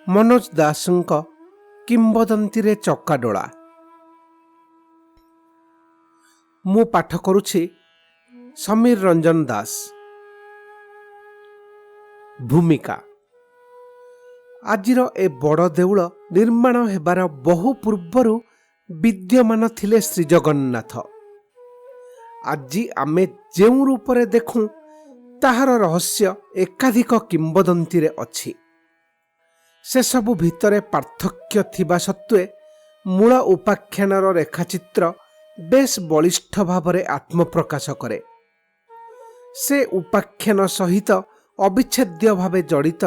मनोज दासଙ୍କ କିମ୍ବଦନ୍ତୀରେ ଚକାଡୋଳା। ମୁଁ ପାଠ କରୁଛି ସମୀର ରଞ୍ଜନ ଦାସ। ଭୂମିକା। ଆଜିର ଏ ବଡ଼ ଦେଉଳ ନିର୍ମାଣ ହେବାର ବହୁ ପୂର୍ବରୁ ବିଦ୍ୟମାନ ଥିଲେ ଶ୍ରୀଜଗନ୍ନାଥ। ଆଜି ଆମେ ଯେଉଁ ରୂପରେ ଦେଖୁଁ ତାହାର ରହସ୍ୟ ଏକାଧିକ କିମ୍ବଦନ୍ତୀରେ ଅଛି। ସେସବୁ ଭିତରେ ପାର୍ଥକ୍ୟ ଥିବା ସତ୍ତ୍ୱେ ମୂଳ ଉପାଖ୍ୟାନର ରେଖାଚିତ୍ର ବେଶ୍ ବଳିଷ୍ଠ ଭାବରେ ଆତ୍ମପ୍ରକାଶ କରେ। ସେ ଉପାଖ୍ୟାନ ସହିତ ଅବିଚ୍ଛେଦ୍ୟ ଭାବେ ଜଡ଼ିତ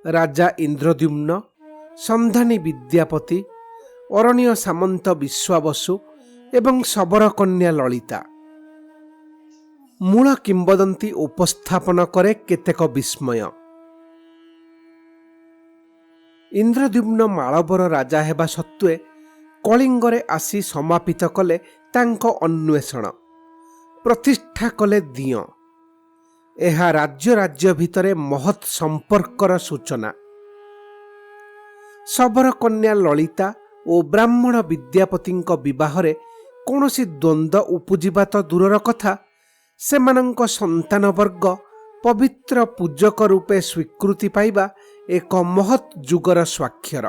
ରାଜା ଇନ୍ଦ୍ରଦ୍ୟୁମ୍ନ, ସନ୍ଧାନୀ ବିଦ୍ୟାପତି, ଅରଣ୍ୟ ସାମନ୍ତ ବିଶ୍ୱାବସୁ ଏବଂ ଶବରକନ୍ୟା ଲଳିତା। ମୂଳ କିମ୍ବଦନ୍ତୀ ଉପସ୍ଥାପନ କରେ କେତେକ ବିସ୍ମୟ। ଇନ୍ଦ୍ରଦ୍ୟୁମ୍ନ ମାଳବର ରାଜା ହେବା ସତ୍ତ୍ୱେ କଳିଙ୍ଗରେ ଆସି ସମାପିତ କଲେ ତାଙ୍କ ଅନ୍ୱେଷଣ, ପ୍ରତିଷ୍ଠା କଲେ ଦିଅଁ। ଏହା ରାଜ୍ୟ ରାଜ୍ୟ ଭିତରେ ମହତ୍ ସମ୍ପର୍କର ସୂଚନା। ଶବରକନ୍ୟା ଲଳିତା ଓ ବ୍ରାହ୍ମଣ ବିଦ୍ୟାପତିଙ୍କ ବିବାହରେ କୌଣସି ଦ୍ୱନ୍ଦ୍ୱ ଉପୁଜିବା ତ ଦୂରର କଥା, ସେମାନଙ୍କ ସନ୍ତାନବର୍ଗ ପବିତ୍ର ପୂଜକ ରୂପେ ସ୍ୱୀକୃତି ପାଇବା ଏକ ମହତ୍ ଯୁଗର ସ୍ୱାକ୍ଷର।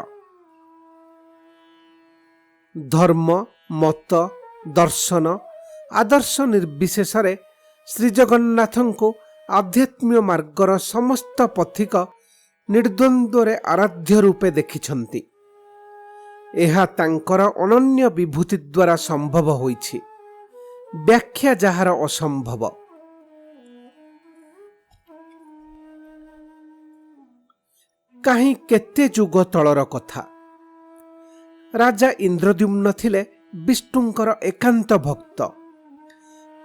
ଧର୍ମ, ମତ, ଦର୍ଶନ, ଆଦର୍ଶ ନିର୍ବିଶେଷରେ ଶ୍ରୀଜଗନ୍ନାଥଙ୍କୁ ଆଧ୍ୟାତ୍ମ୍ୟ ମାର୍ଗର ସମସ୍ତ ପଥିକ ନିର୍ଦ୍ୱନ୍ଦ୍ୱରେ ଆରାଧ୍ୟ ରୂପେ ଦେଖିଛନ୍ତି। ଏହା ତାଙ୍କର ଅନନ୍ୟ ବିଭୂତି ଦ୍ୱାରା ସମ୍ଭବ ହୋଇଛି, ବ୍ୟାଖ୍ୟା ଯାହାର ଅସମ୍ଭବ। କାହିଁ କେତେ ଯୁଗ ତଳର କଥା। ରାଜା ଇନ୍ଦ୍ରଦ୍ୟୁମ୍ନ ଥିଲେ ବିଷ୍ଣୁଙ୍କର ଏକାନ୍ତ ଭକ୍ତ।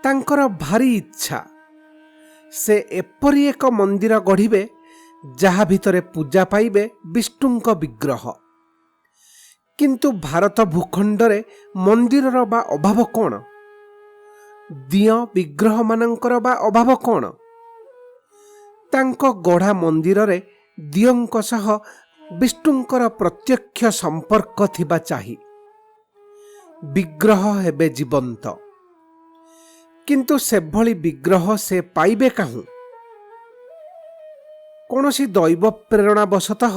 ତାଙ୍କର ଭାରି ଇଚ୍ଛା ସେ ଏପରି ଏକ ମନ୍ଦିର ଗଢ଼ିବେ ଯାହା ଭିତରେ ପୂଜା ପାଇବେ ବିଷ୍ଣୁଙ୍କ ବିଗ୍ରହ। କିନ୍ତୁ ଭାରତ ଭୂଖଣ୍ଡରେ ମନ୍ଦିରର ବା ଅଭାବ କ'ଣ? ଦିଅଁ ବିଗ୍ରହମାନଙ୍କର ବା ଅଭାବ କ'ଣ? ତାଙ୍କ ଗଢ଼ା ମନ୍ଦିରରେ ଦିଅଁଙ୍କ ସହ ବିଷ୍ଣୁଙ୍କର ପ୍ରତ୍ୟକ୍ଷ ସମ୍ପର୍କ ଥିବା ଚାହି। ବିଗ୍ରହ ହେବେ ଜୀବନ୍ତ, କିନ୍ତୁ ସେଭଳି ବିଗ୍ରହ ସେ ପାଇବେ କାହୁଁ? କୌଣସି ଦୈବ ପ୍ରେରଣାବଶତଃ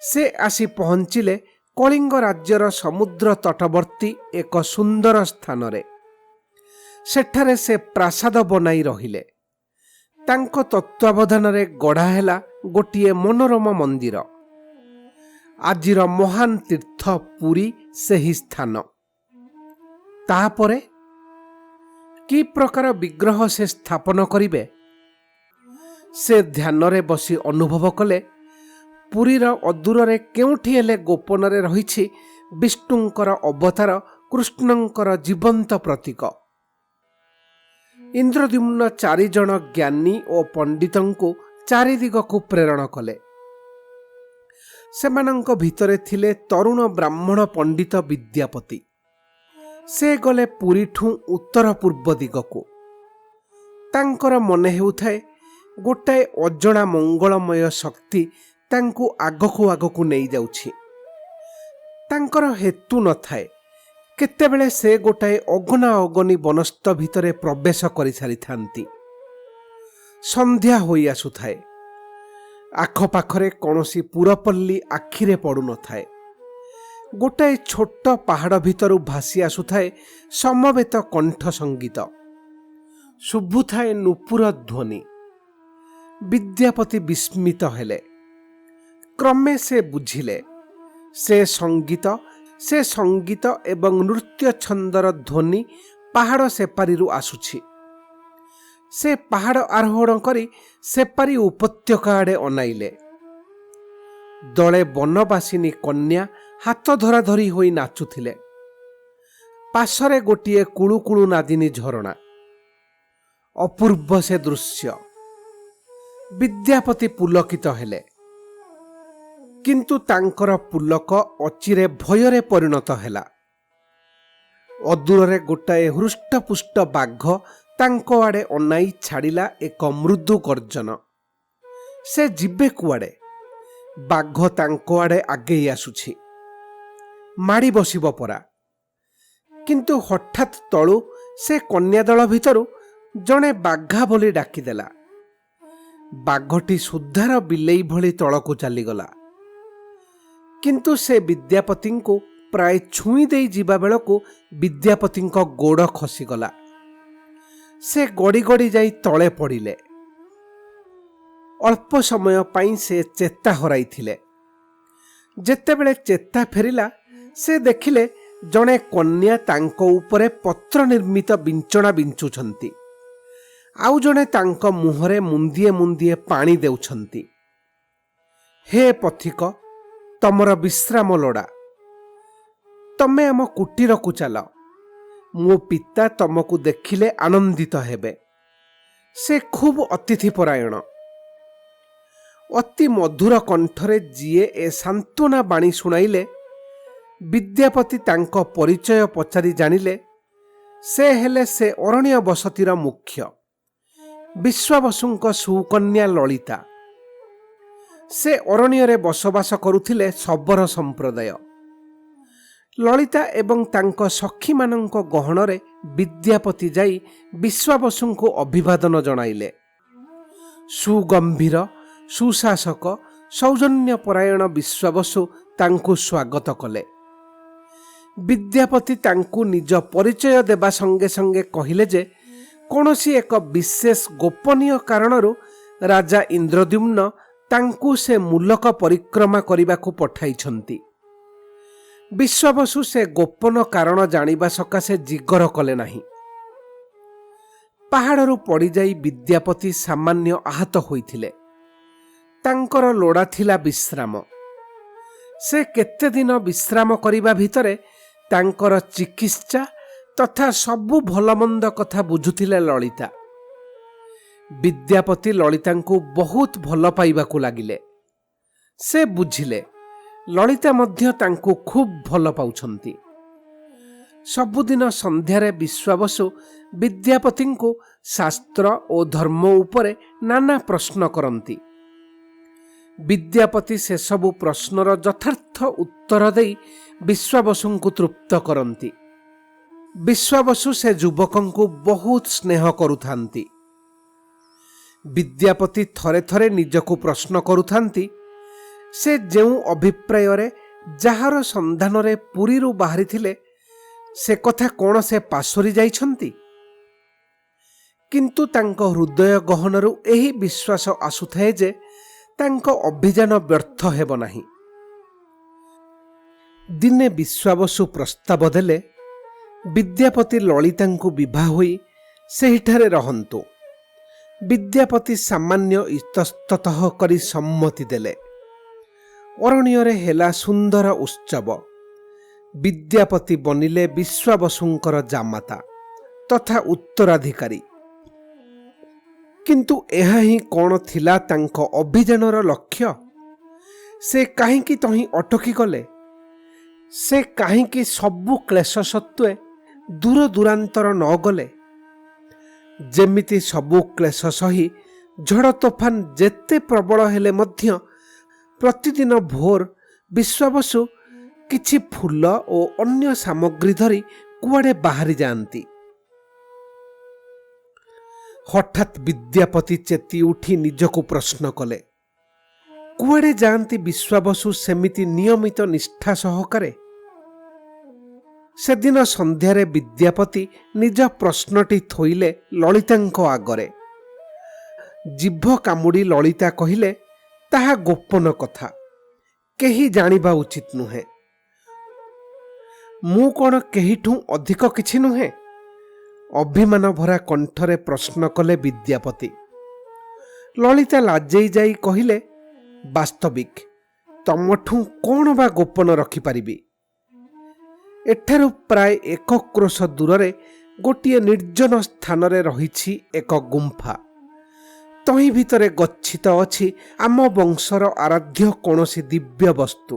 ସେ ଆସି ପହଞ୍ଚିଲେ କଳିଙ୍ଗ ରାଜ୍ୟର ସମୁଦ୍ର ତଟବର୍ତ୍ତୀ ଏକ ସୁନ୍ଦର ସ୍ଥାନରେ। ସେଠାରେ ସେ ପ୍ରାସାଦ ବନାଇ ରହିଲେ। ତାଙ୍କ ତତ୍ତ୍ୱାବଧାନରେ ଗଢ଼ା ହେଲା ଗୋଟିଏ ମନୋରମ ମନ୍ଦିର। ଆଜିର ମହାନ ତୀର୍ଥ ପୁରୀ ସେହି ସ୍ଥାନ। ତାପରେ କି ପ୍ରକାର ବିଗ୍ରହ ସେ ସ୍ଥାପନ କରିବେ? ସେ ଧ୍ୟାନରେ ବସି ଅନୁଭବ କଲେ ପୁରୀର ଅଦୂରରେ କେଉଁଠି ହେଲେ ଗୋପନରେ ରହିଛି ବିଷ୍ଣୁଙ୍କର ଅବତାର କୃଷ୍ଣଙ୍କର ଜୀବନ୍ତ ପ୍ରତୀକ। ଇନ୍ଦ୍ରଦ୍ୟୁମ୍ନ 4 ଜଣ ଜ୍ଞାନୀ ଓ ପଣ୍ଡିତଙ୍କୁ ଚାରିଦିଗକୁ ପ୍ରେରଣ କଲେ। ସେମାନଙ୍କ ଭିତରେ ଥିଲେ ତରୁଣ ବ୍ରାହ୍ମଣ ପଣ୍ଡିତ ବିଦ୍ୟାପତି। ସେ ଗଲେ ପୁରୀଠୁ ଉତ୍ତର ପୂର୍ବ ଦିଗକୁ। ତାଙ୍କର ମନେ ହେଉଥାଏ ଗୋଟାଏ ଅଜଣା ମଙ୍ଗଳମୟ ଶକ୍ତି ତାଙ୍କୁ ଆଗକୁ ଆଗକୁ ନେଇଯାଉଛି। ତାଙ୍କର ହେତୁ ନଥାଏ। କେତେବେଳେ ସେ ଗୋଟାଏ ଅଗନା ଅଗନି ବନସ୍ତ ଭିତରେ ପ୍ରବେଶ କରିସାରିଥାନ୍ତି। ସନ୍ଧ୍ୟା ହୋଇ ଆସୁଥାଏ। ଆଖପାଖରେ କୌଣସି ପୁରପଲ୍ଲୀ ଆଖିରେ ପଡ଼ୁନଥାଏ। ଗୋଟାଏ ଛୋଟ ପାହାଡ଼ ଭିତରୁ ଭାସି ଆସୁଥାଏ ସମବେତ କଣ୍ଠ ସଙ୍ଗୀତ। ଶୁଭୁଥାଏ ନୂପୁର ଧ୍ୱନି। ବିଦ୍ୟାପତି ବିସ୍ମିତ ହେଲେ। କ୍ରମେ ସେ ବୁଝିଲେ ସେ ସଙ୍ଗୀତ ଏବଂ ନୃତ୍ୟ ଛନ୍ଦର ଧ୍ୱନି ପାହାଡ଼ ସେପାରିରୁ ଆସୁଛି। ସେ ପାହାଡ଼ ଆରୋହଣ କରି ସେପାରି ଉପତ୍ୟକା ଆଡ଼େ ଅନାଇଲେ। ଦଳେ ବନବାସିନୀ କନ୍ୟା ହାତ ଧରାଧରି ହୋଇ ନାଚୁଥିଲେ। ପାଶରେ ଗୋଟିଏ କୁଳୁକୁଳୁ ନାଦିନୀ ଝରଣା। ଅପୂର୍ବ ସେ ଦୃଶ୍ୟ। ବିଦ୍ୟାପତି ପୁଲକିତ ହେଲେ। କିନ୍ତୁ ତାଙ୍କର ପୁଲକ ଅଚିରେ ଭୟରେ ପରିଣତ ହେଲା। ଅଦୂରରେ ଗୋଟାଏ ହୃଷ୍ଟପୁଷ୍ଟ ବାଘ ତାଙ୍କ ଆଡ଼େ ଅନାଇ ଛାଡ଼ିଲା ଏକ ମୃଦୁ ଗର୍ଜନ। ସେ ଯିବେ କୁଆଡ଼େ? ବାଘ ତାଙ୍କ ଆଡ଼େ ଆଗେଇ ଆସୁଛି, ମାଡ଼ି ବସିବ ପରା। କିନ୍ତୁ ହଠାତ୍ ତଳୁ ସେ କନ୍ୟା ଦଳ ଭିତରୁ ଜଣେ ବାଘା ବୋଲି ଡାକିଦେଲା। ବାଘଟି ସୁଦ୍ଧାର ବିଲେଇ ଭଳି ତଳକୁ ଚାଲିଗଲା। କିନ୍ତୁ ସେ ବିଦ୍ୟାପତିଙ୍କୁ ପ୍ରାୟ ଛୁଇଁ ଦେଇ ଯିବା ବେଳକୁ ବିଦ୍ୟାପତିଙ୍କ ଗୋଡ଼ ଖସିଗଲା। ସେ ଗଡ଼ି ଗଡ଼ି ଯାଇ ତଳେ ପଡ଼ିଲେ। ଅଳ୍ପ ସମୟ ପାଇଁ ସେ ଚେତା ହରାଇଥିଲେ। ଯେତେବେଳେ ଚେତା ଫେରିଲା, ସେ ଦେଖିଲେ ଜଣେ କନ୍ୟା ତାଙ୍କ ଉପରେ ପତ୍ର ନିର୍ମିତ ବିଞ୍ଚଣା ବିଞ୍ଚୁଛନ୍ତି, ଆଉ ଜଣେ ତାଙ୍କ ମୁହଁରେ ମୁନ୍ଦିଏ ମୁନ୍ଦିଏ ପାଣି ଦେଉଛନ୍ତି। ହେ ପଥିକ, ତମର ବିଶ୍ରାମ ଲୋଡ଼ା, ତମେ ଆମ କୁଟୀରକୁ ଚାଲ, ମୋ ପିତା ତମକୁ ଦେଖିଲେ ଆନନ୍ଦିତ ହେବେ। ସେ ଖୁବ୍ ଅତିଥିପରାୟଣ। ଅତି ମଧୁର କଣ୍ଠରେ ଯିଏ ଏ ସାନ୍ତ୍ୱନା ବାଣୀ ଶୁଣାଇଲେ, ବିଦ୍ୟାପତି ତାଙ୍କ ପରିଚୟ ପଚାରି ଜାଣିଲେ ସେ ହେଲେ ସେ ଅରଣ୍ୟ ବସତିର ମୁଖ୍ୟ, ବିଶ୍ୱାବସୁଙ୍କ ସୁକନ୍ୟା ଲଳିତା। ସେ ଅରଣ୍ୟରେ ବସବାସ କରୁଥିଲେ ଶବର ସମ୍ପ୍ରଦାୟ। ଲଳିତା ଏବଂ ତାଙ୍କ ସଖୀମାନଙ୍କ ଗହଣରେ ବିଦ୍ୟାପତି ଯାଇ ବିଶ୍ୱାବସୁଙ୍କୁ ଅଭିବାଦନ ଜଣାଇଲେ। ସୁଗମ୍ଭୀର, ସୁଶାସକ, ସୌଜନ୍ୟପରାୟଣ ବିଶ୍ୱାବସୁ ତାଙ୍କୁ ସ୍ୱାଗତ କଲେ। ବିଦ୍ୟାପତି ତାଙ୍କୁ ନିଜ ପରିଚୟ ଦେବା ସଙ୍ଗେ ସଙ୍ଗେ କହିଲେ ଯେ କୌଣସି ଏକ ବିଶେଷ ଗୋପନୀୟ କାରଣରୁ ରାଜା ଇନ୍ଦ୍ରଦ୍ୟୁମ୍ନ ତାଙ୍କୁ ସେ ମୂଲକ ପରିକ୍ରମା କରିବାକୁ ପଠାଇଛନ୍ତି। ବିଶ୍ୱାବସୁ ସେ ଗୋପନ କାରଣ ଜାଣିବା ସକାଶେ ଜିଗର କଲେ ନାହିଁ। ପାହାଡ଼ରୁ ପଡ଼ିଯାଇ ବିଦ୍ୟାପତି ସାମାନ୍ୟ ଆହତ ହୋଇଥିଲେ। ତାଙ୍କର ଲୋଡ଼ା ଥିଲା ବିଶ୍ରାମ। ସେ କେତେଦିନ ବିଶ୍ରାମ କରିବା ଭିତରେ ତାଙ୍କର ଚିକିତ୍ସା ତଥା ସବୁ ଭଲମନ୍ଦ କଥା ବୁଝୁଥିଲେ ଲଳିତା। ବିଦ୍ୟାପତି ଲଳିତାଙ୍କୁ ବହୁତ ଭଲ ପାଇବାକୁ ଲାଗିଲେ। ସେ ବୁଝିଲେ ଲଳିତା ମଧ୍ୟ ତାଙ୍କୁ ଖୁବ୍ ଭଲ ପାଉଛନ୍ତି। ସବୁଦିନ ସନ୍ଧ୍ୟାରେ ବିଶ୍ୱାବସୁ ବିଦ୍ୟାପତିଙ୍କୁ ଶାସ୍ତ୍ର ଓ ଧର୍ମ ଉପରେ ନାନା ପ୍ରଶ୍ନ କରନ୍ତି। ବିଦ୍ୟାପତି ସେସବୁ ପ୍ରଶ୍ନର ଯଥାର୍ଥ ଉତ୍ତର ଦେଇ ବିଶ୍ୱାବସୁଙ୍କୁ ତୃପ୍ତ କରନ୍ତି। ବିଶ୍ୱାବସୁ ସେ ଯୁବକଙ୍କୁ ବହୁତ ସ୍ନେହ କରୁଥାନ୍ତି। ବିଦ୍ୟାପତି ଥରେ ଥରେ ନିଜକୁ ପ୍ରଶ୍ନ କରୁଥାନ୍ତି, ସେ ଯେଉଁ ଅଭିପ୍ରାୟରେ ଯାହାର ସନ୍ଧାନରେ ପୁରୀରୁ ବାହାରିଥିଲେ ସେ କଥା କ'ଣ ସେ ପାଶୋରି ଯାଇଛନ୍ତି? କିନ୍ତୁ ତାଙ୍କ ହୃଦୟ ଗହନରୁ ଏହି ବିଶ୍ୱାସ ଆସୁଥାଏ ଯେ ତାଙ୍କ ଅଭିଯାନ ବ୍ୟର୍ଥ ହେବ ନାହିଁ। ଦିନେ ବିଶ୍ୱାବସୁ ପ୍ରସ୍ତାବ ଦେଲେ ବିଦ୍ୟାପତି ଲଳିତାଙ୍କୁ ବିଭା ହୋଇ ସେହିଠାରେ ରହନ୍ତୁ। ବିଦ୍ୟାପତି ସାମାନ୍ୟ ଇତସ୍ତତଃ କରି ସମ୍ମତି ଦେଲେ। ଅରଣ୍ୟରେ ହେଲା ସୁନ୍ଦର ଉତ୍ସବ। ବିଦ୍ୟାପତି ବନିଲେ ବିଶ୍ୱାବସୁଙ୍କର ଜାମାତା ତଥା ଉତ୍ତରାଧିକାରୀ। କିନ୍ତୁ ଏହା ହିଁ କ'ଣ ଥିଲା ତାଙ୍କ ଅଭିଯାନର ଲକ୍ଷ୍ୟ? ସେ କାହିଁକି ତହିଁ ଅଟକି ଗଲେ? ସେ କାହିଁକି ସବୁ କ୍ଲେଶ ସତ୍ତ୍ୱେ ଦୂର ଦୂରାନ୍ତର ନ ଗଲେ? ଯେମିତି ସବୁ କ୍ଲେଶ ସହି ଝଡ଼ ତୋଫାନ ଯେତେ ପ୍ରବଳ ହେଲେ ମଧ୍ୟ ପ୍ରତିଦିନ ଭୋର ବିଶ୍ୱାବସୁ କିଛି ଫୁଲ ଓ ଅନ୍ୟ ସାମଗ୍ରୀ ଧରି କୁଆଡ଼େ ବାହାରି ଯାଆନ୍ତି। ହଠାତ୍ ବିଦ୍ୟାପତି ଚେତି ଉଠି ନିଜକୁ ପ୍ରଶ୍ନ କଲେ, କୁଆଡ଼େ ଯାଆନ୍ତି ବିଶ୍ୱାବସୁ ସେମିତି ନିୟମିତ ନିଷ୍ଠା ସହକାରେ? ସେଦିନ ସନ୍ଧ୍ୟାରେ ବିଦ୍ୟାପତି ନିଜ ପ୍ରଶ୍ନଟି ଥୋଇଲେ ଲଳିତାଙ୍କ ଆଗରେ। ଜିଭ କାମୁଡ଼ି ଲଳିତା କହିଲେ, ତାହା ଗୋପନ କଥା, କେହି ଜାଣିବା ଉଚିତ ନୁହେଁ। ମୁଁ କ'ଣ କେହିଠୁ ଅଧିକ କିଛି ନୁହେଁ? ଅଭିମାନ ଭରା କଣ୍ଠରେ ପ୍ରଶ୍ନ କଲେ ବିଦ୍ୟାପତି। ଲଳିତା ଲାଜେଇ ଯାଇ କହିଲେ, ବାସ୍ତବିକ ତମଠୁ କ'ଣ ବା ଗୋପନ ରଖିପାରିବି? ଏଠାରୁ ପ୍ରାୟ 1 କ୍ରୋଶ ଦୂରରେ ଗୋଟିଏ ନିର୍ଜନ ସ୍ଥାନରେ ରହିଛି ଏକ ଗୁମ୍ଫା। ତହିଁ ଭିତରେ ଗଚ୍ଛିତ ଅଛି ଆମ ବଂଶର ଆରାଧ୍ୟ କୌଣସି ଦିବ୍ୟ ବସ୍ତୁ।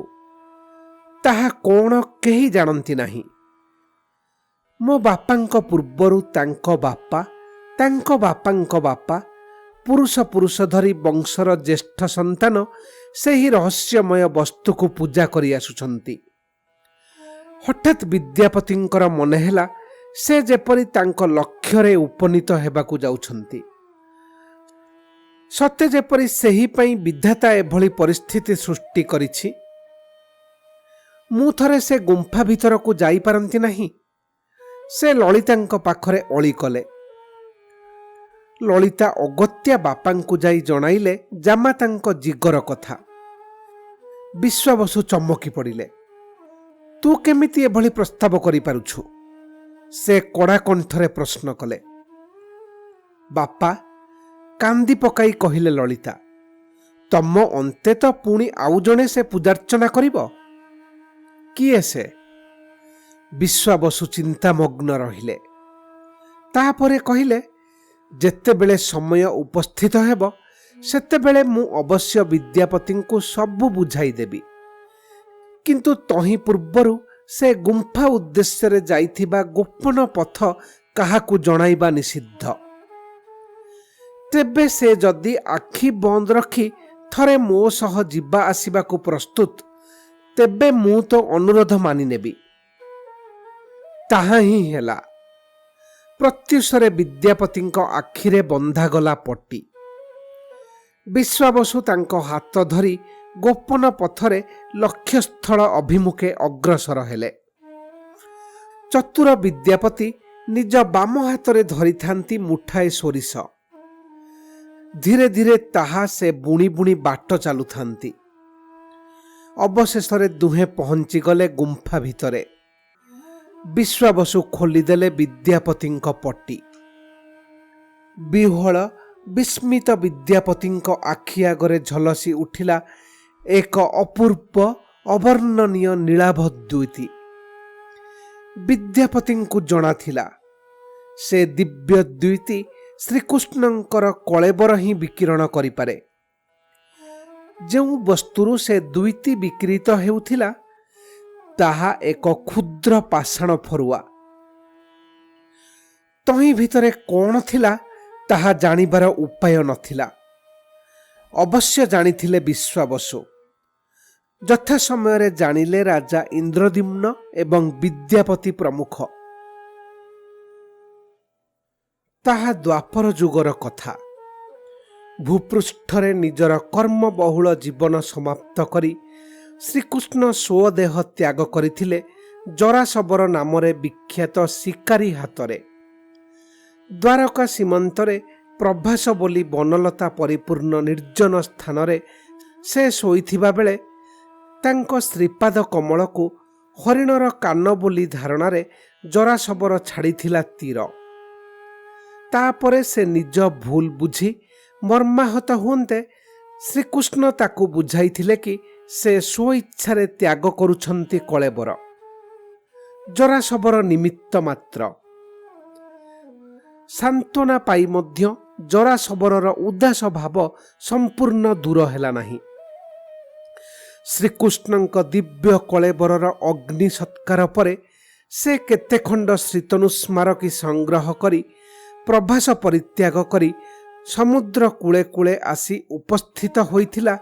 ତାହା କ'ଣ କେହି ଜାଣନ୍ତି ନାହିଁ। ମୋ ବାପାଙ୍କ ପୂର୍ବରୁ ତାଙ୍କ ବାପା, ତାଙ୍କ ବାପାଙ୍କ ବାପା ପୁରୁଷ ପୁରୁଷ ଧରି ବଂଶର ଜ୍ୟେଷ୍ଠ ସନ୍ତାନ ସେହି ରହସ୍ୟମୟ ବସ୍ତୁକୁ ପୂଜା କରି ଆସୁଛନ୍ତି। ହଠାତ୍ ବିଦ୍ୟାପତିଙ୍କର ମନେ ହେଲା ସେ ଯେପରି ତାଙ୍କ ଲକ୍ଷ୍ୟରେ ଉପନୀତ ହେବାକୁ ଯାଉଛନ୍ତି। ସତେ ଯେପରି ସେହି ପାଇଁ ବିଧାତା ଏଭଳି ପରିସ୍ଥିତି ସୃଷ୍ଟି କରିଛି। ମୁଁ ଥରେ ସେ ଗୁମ୍ଫା ଭିତରକୁ ଯାଇପାରନ୍ତି ନାହିଁ। ସେ ଲଳିତାଙ୍କ ପାଖରେ ଅଳି କଲେ। ଲଳିତା ଅଗତ୍ୟା ବାପାଙ୍କୁ ଯାଇ ଜଣାଇଲେ ଜାମାତାଙ୍କ ଜିଗର କଥା। ବିଶ୍ୱାବସୁ ଚମକି ପଡ଼ିଲେ। ତୁ କେମିତି ଏଭଳି ପ୍ରସ୍ତାବ କରିପାରୁଛୁ? ସେ କଡ଼ା କଣ୍ଠରେ ପ୍ରଶ୍ନ କଲେ। ବାପା, କାନ୍ଦି ପକାଇ କହିଲେ ଲଳିତା, ତମ ଅନ୍ତେ ତ ପୁଣି ଆଉ ଜଣେ ସେ ପୂଜାର୍ଚ୍ଚନା କରିବ। କିଏ ସେ? ବିଶ୍ୱାବସୁ ଚିନ୍ତାମଗ୍ନ ରହିଲେ। ତାପରେ କହିଲେ, ଯେତେବେଳେ ସମୟ ଉପସ୍ଥିତ ହେବ ସେତେବେଳେ ମୁଁ ଅବଶ୍ୟ ବିଦ୍ୟାପତିଙ୍କୁ ସବୁ ବୁଝାଇ ଦେବି। କିନ୍ତୁ ତହିଁ ପୂର୍ବରୁ ସେ ଗୁମ୍ଫା ଉଦ୍ଦେଶ୍ୟରେ ଯାଇଥିବା ଗୋପନ ପଥ କାହାକୁ ଜଣାଇବା ନିଷିଦ୍ଧ। ତେବେ ସେ ଯଦି ଆଖି ବନ୍ଦ ରଖି ଥରେ ମୋ ସହ ଯିବା ଆସିବାକୁ ପ୍ରସ୍ତୁତ, ତେବେ ମୁଁ ତ ଅନୁରୋଧ ମାନିନେବି। ତାହା ହିଁ ହେଲା। ପ୍ରତ୍ୟୁଷରେ ବିଦ୍ୟାପତିଙ୍କ ଆଖିରେ ବନ୍ଧାଗଲା ପଟି। ବିଶ୍ୱାବସୁ ତାଙ୍କ ହାତ ଧରି ଗୋପନ ପଥରେ ଲକ୍ଷ୍ୟସ୍ଥଳ ଅଭିମୁଖେ ଅଗ୍ରସର ହେଲେ। ଚତୁର ବିଦ୍ୟାପତି ନିଜ ବାମ ହାତରେ ଧରିଥାନ୍ତି ମୁଠାଏ ସୋରିଷ। ଧୀରେ ଧୀରେ ତାହା ସେ ବୁଣି ବୁଣି ବାଟ ଚାଲୁଥାନ୍ତି। ଅବଶେଷରେ ଦୁହେଁ ପହଞ୍ଚିଗଲେ ଗୁମ୍ଫା ଭିତରେ। ବିଶ୍ୱାବସୁ ଖୋଲିଦେଲେ ବିଦ୍ୟାପତିଙ୍କ ପଟି। ବିହ୍ୱଳ ବିସ୍ମିତ ବିଦ୍ୟାପତିଙ୍କ ଆଖି ଆଗରେ ଝଲସି ଉଠିଲା ଏକ ଅପୂର୍ବ ଅବର୍ଣ୍ଣନୀୟ ନୀଳାଭ ଦ୍ୟୁତି। ବିଦ୍ୟାପତିଙ୍କୁ ଜଣାଥିଲା ସେ ଦିବ୍ୟ ଦ୍ୟୁତି ଶ୍ରୀକୃଷ୍ଣଙ୍କର କଳେବର ହିଁ ବିକିରଣ କରିପାରେ। ଯେଉଁ ବସ୍ତୁରୁ ସେ ଦ୍ୟୁତି ବିକିରିତ ହେଉଥିଲା ତାହା ଏକ କ୍ଷୁଦ୍ର ପାଷାଣ ଫରୁଆ। ତହିଁ ଭିତରେ କ'ଣ ଥିଲା ତାହା ଜାଣିବାର ଉପାୟ ନଥିଲା। ଅବଶ୍ୟ ଜାଣିଥିଲେ ବିଶ୍ୱାବସୁ। ଯଥା ସମୟରେ ଜାଣିଲେ ରାଜା ଇନ୍ଦ୍ରଦ୍ୟୁମ୍ନ ଏବଂ ବିଦ୍ୟାପତି ପ୍ରମୁଖ। ତାହା ଦ୍ୱାପର ଯୁଗର କଥା। ଭୂପୃଷ୍ଠରେ ନିଜର କର୍ମବହୁଳ ଜୀବନ ସମାପ୍ତ କରି ଶ୍ରୀକୃଷ୍ଣ ସ୍ୱଦେହ ତ୍ୟାଗ କରିଥିଲେ ଜରାସବର ନାମରେ ବିଖ୍ୟାତ ଶିକାରୀ ହାତରେ। ଦ୍ୱାରକା ସୀମାନ୍ତରେ ପ୍ରଭାସ ବୋଲି ବନଲତା ପରିପୂର୍ଣ୍ଣ ନିର୍ଜନ ସ୍ଥାନରେ ସେ ଶୋଇଥିବା ବେଳେ ତାଙ୍କ ଶ୍ରୀପାଦ କମଳକୁ ହରିଣର କାନ ବୋଲି ଧାରଣାରେ ଜରାସବର ଛାଡ଼ିଥିଲା ତୀର। ତାପରେ ସେ ନିଜ ଭୁଲ ବୁଝି ମର୍ମାହତ ହୁଅନ୍ତେ ଶ୍ରୀକୃଷ୍ଣ ତାକୁ ବୁଝାଇଥିଲେ କି ସେ ସ୍ୱଇଚ୍ଛାରେ ତ୍ୟାଗ କରୁଛନ୍ତି କଳେବର, ଜରାସବର ନିମିତ୍ତ ମାତ୍ର। ସାନ୍ତ୍ୱନା ପାଇ ମଧ୍ୟ ଜରାସବରର ଉଦାସ ଭାବ ସମ୍ପୂର୍ଣ୍ଣ ଦୂର ହେଲା ନାହିଁ। ଶ୍ରୀକୃଷ୍ଣଙ୍କ ଦିବ୍ୟ କଳେବରର ଅଗ୍ନି ସତ୍କାର ପରେ ସେ କେତେ ଖଣ୍ଡ ଶ୍ରୀତନୁ ସ୍ମାରକୀ ସଂଗ୍ରହ କରି ପ୍ରଭାସ ପରିତ୍ୟାଗ କରି ସମୁଦ୍ର କୂଳେ କୂଳେ ଆସି ଉପସ୍ଥିତ ହୋଇଥିଲା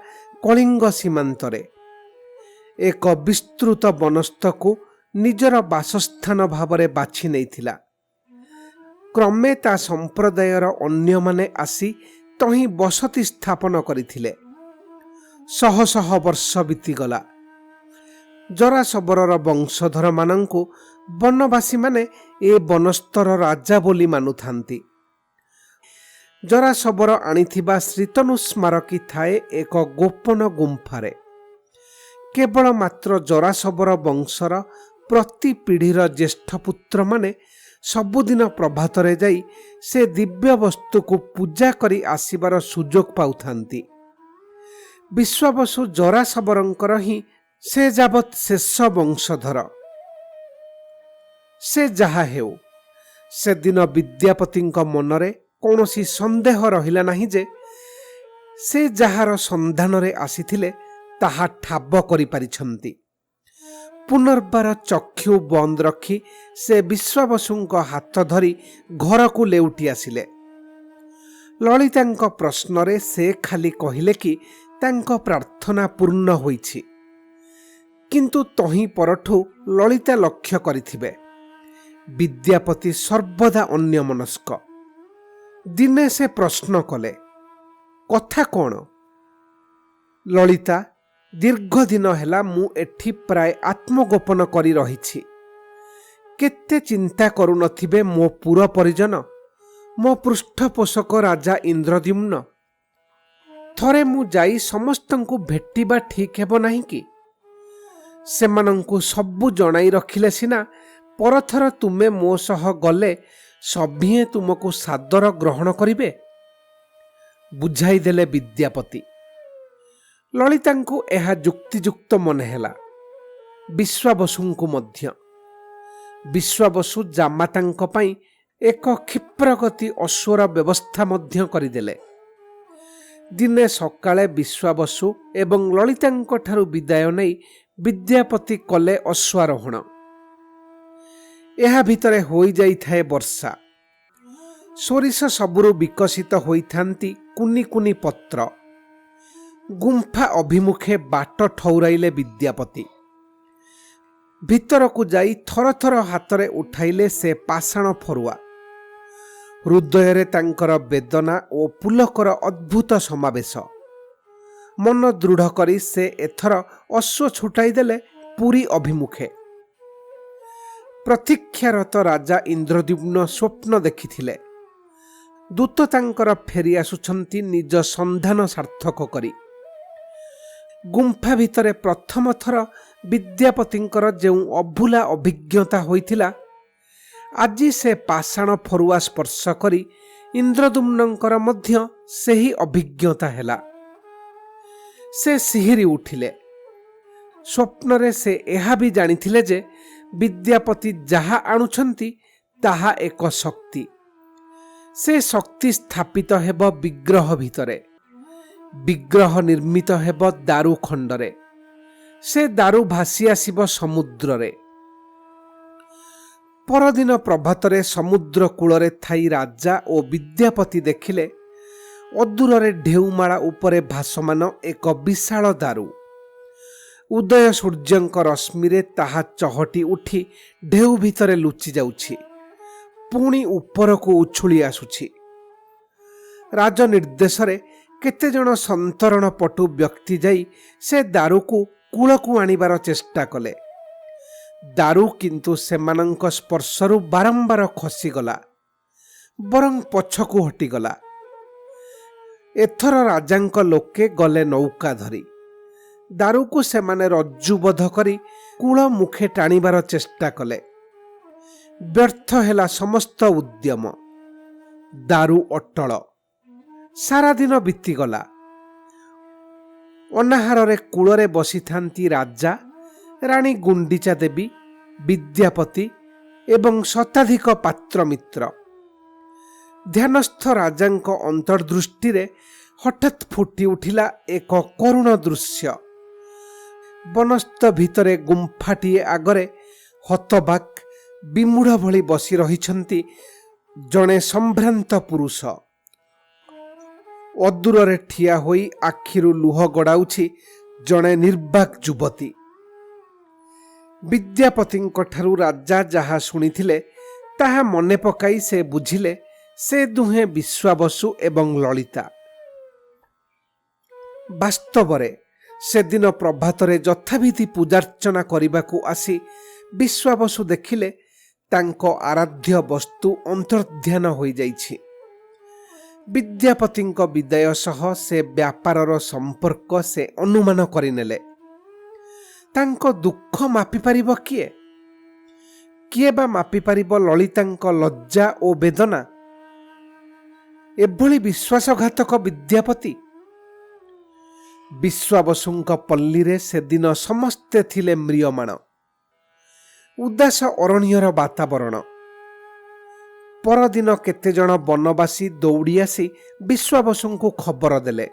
କଳିଙ୍ଗ ସୀମାନ୍ତରେ। ଏକ ବିସ୍ତୃତ ବନସ୍ତକୁ ନିଜର ବାସସ୍ଥାନ ଭାବରେ ବାଛି ନେଇଥିଲା। କ୍ରମେ ତା ସମ୍ପ୍ରଦାୟର ଅନ୍ୟମାନେ ଆସି ତହିଁ ବସତି ସ୍ଥାପନ କରିଥିଲେ। ଶହ ଶହ ବର୍ଷ ବିତିଗଲା। ଜରାସବରର ବଂଶଧରମାନଙ୍କୁ ବନବାସୀମାନେ ଏ ବନସ୍ତର ରାଜା ବୋଲି ମାନୁଥାନ୍ତି। ଜରାସବର ଆଣିଥିବା ଶ୍ରୀତନୁ ସ୍ମାରକୀ ଥାଏ ଏକ ଗୋପନ ଗୁମ୍ଫାରେ। କେବଳ ମାତ୍ର ଜରାସବର ବଂଶର ପ୍ରତି ପିଢ଼ିର ଜ୍ୟେଷ୍ଠ ପୁତ୍ରମାନେ ସବୁଦିନ ପ୍ରଭାତରେ ଯାଇ ସେ ଦିବ୍ୟ ବସ୍ତୁକୁ ପୂଜା କରି ଆସିବାର ସୁଯୋଗ ପାଉଥାନ୍ତି। ବିଶ୍ୱାବସୁ ଜରାସବରଙ୍କର ହିଁ ସେ ଯାବତ୍ ଶେଷ ବଂଶଧର। ସେ ଯାହା ହେଉ, ସେଦିନ ବିଦ୍ୟାପତିଙ୍କ ମନରେ କୌଣସି ସନ୍ଦେହ ରହିଲା ନାହିଁ ଯେ ସେ ଯାହାର ସନ୍ଧାନରେ ଆସିଥିଲେ ତାହା ଠାବ କରିପାରିଛନ୍ତି। ପୁନର୍ବାର ଚକ୍ଷୁ ବନ୍ଦ ରଖି ସେ ବିଶ୍ୱାବସୁଙ୍କ ହାତ ଧରି ଘରକୁ ଲେଉଟି ଆସିଲେ। ଲଳିତାଙ୍କ ପ୍ରଶ୍ନରେ ସେ ଖାଲି କହିଲେ କି ତାଙ୍କ ପ୍ରାର୍ଥନା ପୂର୍ଣ୍ଣ ହୋଇଛି। କିନ୍ତୁ ତହିଁ ପରଠୁ ଲଳିତା ଲକ୍ଷ୍ୟ କରିଥିବେ ବିଦ୍ୟାପତି ସର୍ବଦା ଅନ୍ୟମନସ୍କ। ଦିନେ ସେ ପ୍ରଶ୍ନ କଲେ, କଥା କ'ଣ? ଲଳିତା, ଦୀର୍ଘ ଦିନ ହେଲା ମୁଁ ଏଠି ପ୍ରାୟ ଆତ୍ମଗୋପନ କରି ରହିଛି। କେତେ ଚିନ୍ତା କରୁନଥିବେ ମୋ ପୁର ପରିଜନ, ମୋ ପୃଷ୍ଠପୋଷକ ରାଜା ଇନ୍ଦ୍ରଦ୍ୟୁମ୍ନ। ଥରେ ମୁଁ ଯାଇ ସମସ୍ତଙ୍କୁ ଭେଟିବା ଠିକ୍ ହେବ ନାହିଁ କି? ସେମାନଙ୍କୁ ସବୁ ଜଣାଇ ରଖିଲେ ସିନା ପରଥର ତୁମେ ମୋ ସହ ଗଲେ ସଭିଏଁ ତୁମକୁ ସାଦର ଗ୍ରହଣ କରିବେ। ବୁଝାଇ ଦେଲେ ବିଦ୍ୟାପତି। ଲଳିତାଙ୍କୁ ଏହା ଯୁକ୍ତିଯୁକ୍ତ ମନେ ହେଲା, ବିଶ୍ୱାବସୁଙ୍କୁ ମଧ୍ୟ। ବିଶ୍ୱାବସୁ ଜାମାତାଙ୍କ ପାଇଁ ଏକ କ୍ଷିପ୍ରଗତି ଅଶ୍ୱର ବ୍ୟବସ୍ଥା ମଧ୍ୟ କରିଦେଲେ। ଦିନେ ସକାଳେ ବିଶ୍ୱାବସୁ ଏବଂ ଲଳିତାଙ୍କ ଠାରୁ ବିଦାୟ ନେଇ ବିଦ୍ୟାପତି କଲେ ଅଶ୍ୱାରୋହଣ। ଏହା ଭିତରେ ହୋଇଯାଇଥାଏ ବର୍ଷା। ସୋରିଷ ସବୁରୁ ବିକଶିତ ହୋଇଥାନ୍ତି କୁନି କୁନି ପତ୍ର। ଗୁମ୍ଫା ଅଭିମୁଖେ ବାଟ ଠଉରାଇଲେ ବିଦ୍ୟାପତି। ଭିତରକୁ ଯାଇ ଥର ଥର ହାତରେ ଉଠାଇଲେ ସେ ପାଷାଣ ଫରୁଆ। ହୃଦୟରେ ତାଙ୍କର ବେଦନା ଓ ପୁଲକର ଅଦ୍ଭୁତ ସମାବେଶ। ମନ ଦୃଢ଼ କରି ସେ ଏଥର ଅଶ୍ଵ ଛୁଟାଇ ଦେଲେ ପୁରୀ ଅଭିମୁଖେ। ପ୍ରତୀକ୍ଷାରତ ରାଜା ଇନ୍ଦ୍ରଦ୍ୟୁମ୍ନ ସ୍ୱପ୍ନ ଦେଖିଥିଲେ ଦୂତ ତାଙ୍କର ଫେରି ଆସୁଛନ୍ତି ନିଜ ସନ୍ଧାନ ସାର୍ଥକ କରି। ଗୁମ୍ଫା ଭିତରେ ପ୍ରଥମ ଥର ବିଦ୍ୟାପତିଙ୍କର ଯେଉଁ ଅଭୁଲା ଅଭିଜ୍ଞତା ହୋଇଥିଲା, ଆଜି ସେ ପାଷାଣ ଫରୁଆ ସ୍ପର୍ଶ କରି ଇନ୍ଦ୍ରଦ୍ୟୁମ୍ନଙ୍କର ମଧ୍ୟ ସେହି ଅଭିଜ୍ଞତା ହେଲା। ସେ ଶିହରି ଉଠିଲେ। ସ୍ୱପ୍ନରେ ସେ ଏହା ବି ଜାଣିଥିଲେ ଯେ ବିଦ୍ୟାପତି ଯାହା ଆଣୁଛନ୍ତି ତାହା ଏକ ଶକ୍ତି। ସେ ଶକ୍ତି ସ୍ଥାପିତ ହେବ ବିଗ୍ରହ ଭିତରେ, ବିଗ୍ରହ ନିର୍ମିତ ହେବ ଦାରୁ ଖଣ୍ଡରେ, ସେ ଦାରୁ ଭାସି ଆସିବ ସମୁଦ୍ରରେ। ପରଦିନ ପ୍ରଭାତରେ ସମୁଦ୍ର କୂଳରେ ଥାଇ ରାଜା ଓ ବିଦ୍ୟାପତି ଦେଖିଲେ ଅଦୂରରେ ଢେଉମାଳା ଉପରେ ଭାସମାନ ଏକ ବିଶାଳ ଦାରୁ। ଉଦୟ ସୂର୍ଯ୍ୟଙ୍କ ରଶ୍ମିରେ ତାହା ଚହଟି ଉଠି ଢେଉ ଭିତରେ ଲୁଚି ଯାଉଛି, ପୁଣି ଉପରକୁ ଉଛୁଳି ଆସୁଛି। ରାଜ ନିର୍ଦ୍ଦେଶରେ କେତେଜଣ ସନ୍ତରଣ ପଟୁ ବ୍ୟକ୍ତି ଯାଇ ସେ ଦାରୁକୁ କୂଳକୁ ଆଣିବାର ଚେଷ୍ଟା କଲେ। ଦାରୁ କିନ୍ତୁ ସେମାନଙ୍କ ସ୍ପର୍ଶରୁ ବାରମ୍ବାର ଖସିଗଲା, ବରଂ ପଛକୁ ହଟିଗଲା। ଏଥର ରାଜାଙ୍କ ଲୋକେ ଗଲେ ନୌକା ଧରି। ଦାରୁକୁ ସେମାନେ ରଜ୍ଜୁବଦ୍ଧ କରି କୂଳ ମୁଖେ ଟାଣିବାର ଚେଷ୍ଟା କଲେ। ବ୍ୟର୍ଥ ହେଲା ସମସ୍ତ ଉଦ୍ୟମ। ଦାରୁ ଅଟଳ। ସାରାଦିନ ବିତିଗଲା। ଅନାହାରରେ କୂଳରେ ବସିଥାନ୍ତି ରାଜା, ରାଣୀ ଗୁଣ୍ଡିଚା ଦେବୀ, ବିଦ୍ୟାପତି ଏବଂ ଶତାଧିକ ପାତ୍ରମିତ୍ର। ଧ୍ୟାନସ୍ଥ ରାଜାଙ୍କ ଅନ୍ତର୍ଦୃଷ୍ଟିରେ ହଠାତ୍ ଫୁଟି ଉଠିଲା ଏକ କରୁଣ ଦୃଶ୍ୟ। ବନସ୍ତ ଭିତରେ ଗୁମ୍ଫାଟିଏ ଆଗରେ ହତବାକ୍ ବିମୂଢ଼ ଭଳି ବସି ରହିଛନ୍ତି ଜଣେ ସମ୍ଭ୍ରାନ୍ତ ପୁରୁଷ। ଅଦୂରରେ ଠିଆ ହୋଇ ଆଖିରୁ ଲୁହ ଗଡ଼ାଉଛି ଜଣେ ନିର୍ବାକ୍ ଯୁବତୀ। ବିଦ୍ୟାପତିଙ୍କ ଠାରୁ ରାଜା ଯାହା ଶୁଣିଥିଲେ ତାହା ମନେ ପକାଇ ସେ ବୁଝିଲେ ସେ ଦୁହେଁ ବିଶ୍ୱାବସୁ ଏବଂ ଲଳିତା। ବାସ୍ତବରେ ସେଦିନ ପ୍ରଭାତରେ ଯଥାବିଧି ପୂଜାର୍ଚ୍ଚନା କରିବାକୁ ଆସି ବିଶ୍ୱାବସୁ ଦେଖିଲେ ତାଙ୍କ ଆରାଧ୍ୟ ବସ୍ତୁ ଅନ୍ତର୍ଧ୍ୟାନ ହୋଇଯାଇଛି। ବିଦ୍ୟାପତିଙ୍କ ବିଦାୟ ସହ ସେ ବ୍ୟାପାରର ସମ୍ପର୍କ ସେ ଅନୁମାନ କରିନେଲେ। ତାଙ୍କ ଦୁଃଖ ମାପିପାରିବ କିଏ? କିଏ ବା ମାପିପାରିବ ଲଳିତାଙ୍କ ଲଜ୍ଜା ଓ ବେଦନା? ଏଭଳି ବିଶ୍ୱାସଘାତକ ବିଦ୍ୟାପତି। ବିଶ୍ୱାବସୁଙ୍କ ପଲ୍ଲୀରେ ସେଦିନ ସମସ୍ତେ ଥିଲେ ମ୍ରିୟମାଣ। ଉଦାସ ଅରଣ୍ୟର ବାତାବରଣ। ପରଦିନ କେତେଜଣ ବନବାସୀ ଦୌଡ଼ି ଆସି ବିଶ୍ୱାବସୁଙ୍କୁ ଖବର ଦେଲେ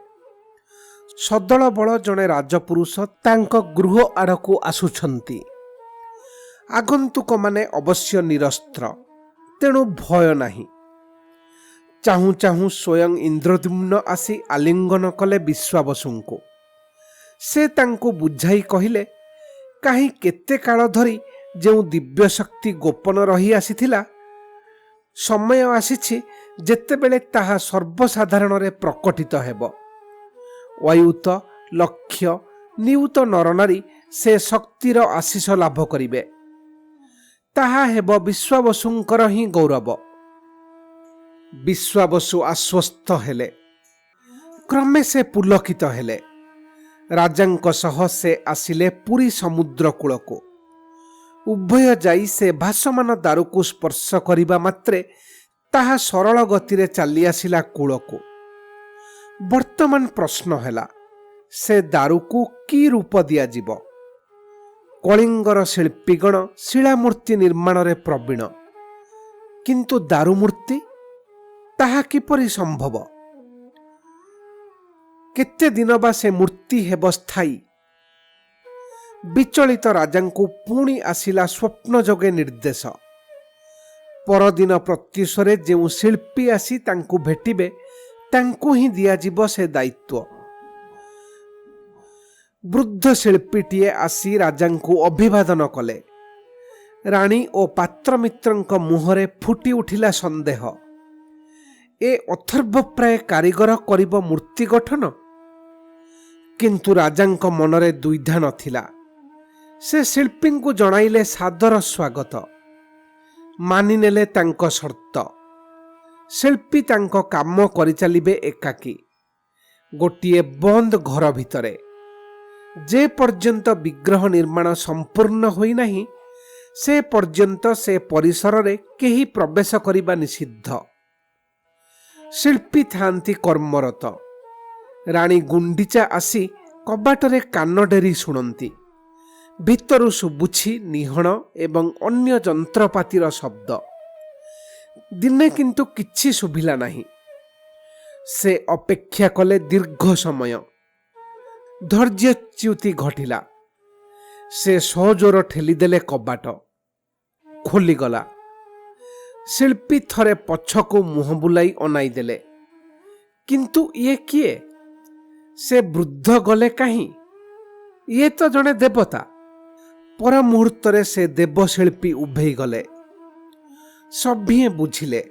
ସଦଳବଳ ଜଣେ ରାଜପୁରୁଷ ତାଙ୍କ ଗୃହ ଆଡ଼କୁ ଆସୁଛନ୍ତି। ଆଗନ୍ତୁକମାନେ ଅବଶ୍ୟ ନିରସ୍ତ୍ର, ତେଣୁ ଭୟ ନାହିଁ। ଚାହୁଁ ଚାହୁଁ ସ୍ୱୟଂ ଇନ୍ଦ୍ରଦ୍ୟୁମ୍ନ ଆସି ଆଲିଙ୍ଗନ କଲେ ବିଶ୍ୱାବସୁଙ୍କୁ। ସେ ତାଙ୍କୁ ବୁଝାଇ କହିଲେ, କାହିଁ କେତେ କାଳ ଧରି ଯେଉଁ ଦିବ୍ୟ ଶକ୍ତି ଗୋପନ ରହି ଆସିଥିଲା, ସମୟ ଆସିଛି ଯେତେବେଳେ ତାହା ସର୍ବସାଧାରଣରେ ପ୍ରକଟିତ ହେବ। ଅୟୁତ ଲକ୍ଷ୍ୟ ନିୟୁତ ନରନାରୀ ସେ ଶକ୍ତିର ଆଶିଷ ଲାଭ କରିବେ। ତାହା ହେବ ବିଶ୍ୱାବସୁଙ୍କର ହିଁ ଗୌରବ। ବିଶ୍ୱାବସୁ ଆଶ୍ୱସ୍ତ ହେଲେ। କ୍ରମେ ସେ ପୁଲକିତ ହେଲେ। ରାଜାଙ୍କ ସହ ସେ ଆସିଲେ ପୁରୀ ସମୁଦ୍ର କୂଳକୁ। ଉଭୟ ଯାଇ ସେ ଭାସମାନ ଦାରୁକୁ ସ୍ପର୍ଶ କରିବା ମାତ୍ରେ ତାହା ସରଳ ଗତିରେ ଚାଲି ଆସିଲା କୂଳକୁ। ବର୍ତ୍ତମାନ ପ୍ରଶ୍ନ ହେଲା, ସେ ଦାରୁକୁ କି ରୂପ ଦିଆଯିବ? କଳିଙ୍ଗର ଶିଳ୍ପୀଗଣ ଶିଳାମୂର୍ତ୍ତି ନିର୍ମାଣରେ ପ୍ରବୀଣ, କିନ୍ତୁ ଦାରୁମୂର୍ତ୍ତି ତାହା କିପରି ସମ୍ଭବ? କେତେ ଦିନ ବା ସେ ମୂର୍ତ୍ତି ହେବ ସ୍ଥାୟୀ? ବିଚଳିତ ରାଜାଙ୍କୁ ପୁଣି ଆସିଲା ସ୍ୱପ୍ନ ଯୋଗେ ନିର୍ଦ୍ଦେଶ। ପରଦିନ ପ୍ରତ୍ୟୁଷରେ ଯେଉଁ ଶିଳ୍ପୀ ଆସି ତାଙ୍କୁ ଭେଟିବେ, ତାଙ୍କୁ ହିଁ ଦିଆଯିବ ସେ ଦାୟିତ୍ୱ। ବୃଦ୍ଧ ଶିଳ୍ପୀଟିଏ ଆସି ରାଜାଙ୍କୁ ଅଭିବାଦନ କଲେ। ରାଣୀ ଓ ପାତ୍ରମିତ୍ରଙ୍କ ମୁହଁରେ ଫୁଟି ଉଠିଲା ସନ୍ଦେହ। ଏ ଅଥର୍ବପ୍ରାୟ କାରିଗର କରିବ ମୂର୍ତ୍ତି ଗଠନ? କିନ୍ତୁ ରାଜାଙ୍କ ମନରେ ଦ୍ୱିଧା ନଥିଲା। ସେ ଶିଳ୍ପୀଙ୍କୁ ଜଣାଇଲେ ସାଦର ସ୍ୱାଗତ। ମାନିନେଲେ ତାଙ୍କ ସର୍ତ୍ତ। ଶିଳ୍ପୀ ତାଙ୍କ କାମ କରିଚାଲିବେ ଏକାକୀ, ଗୋଟିଏ ବନ୍ଦ ଘର ଭିତରେ। ଯେ ପର୍ଯ୍ୟନ୍ତ ବିଗ୍ରହ ନିର୍ମାଣ ସମ୍ପୂର୍ଣ୍ଣ ହୋଇନାହିଁ, ସେ ପର୍ଯ୍ୟନ୍ତ ସେ ପରିସରରେ କେହି ପ୍ରବେଶ କରିବା ନିଷିଦ୍ଧ। ଶିଳ୍ପୀ ଥାନ୍ତି କର୍ମରତ। ରାଣୀ ଗୁଣ୍ଡିଚା ଆସି କବାଟରେ କାନ ଡେରି ଶୁଣନ୍ତି। ଭିତରୁ ଶୁଭୁଛି ନିହଣ ଏବଂ ଅନ୍ୟ ଯନ୍ତ୍ରପାତିର ଶବ୍ଦ। ଦିନେ କିନ୍ତୁ କିଛି ଶୁଭିଲା ନାହିଁ। ସେ ଅପେକ୍ଷା କଲେ ଦୀର୍ଘ ସମୟ। ଧୈର୍ଯ୍ୟଚ୍ୟୁତି ଘଟିଲା। ସେ ସଜୋର ଠେଲିଦେଲେ କବାଟ। ଖୋଲିଗଲା। ଶିଳ୍ପୀ ଥରେ ପଛକୁ ମୁହଁ ବୁଲାଇ ଅନାଇ ଦେଲେ। କିନ୍ତୁ ଇଏ କିଏ? ସେ ବୃଦ୍ଧ ଗଲେ କାହିଁ? ଇଏ ତ ଜଣେ ଦେବତା। ପର ମୁହୂର୍ତ୍ତରେ ସେ ଦେବଶିଳ୍ପୀ ଉଭେଇ ଗଲେ। ସଭିଏଁ ବୁଝିଲେ,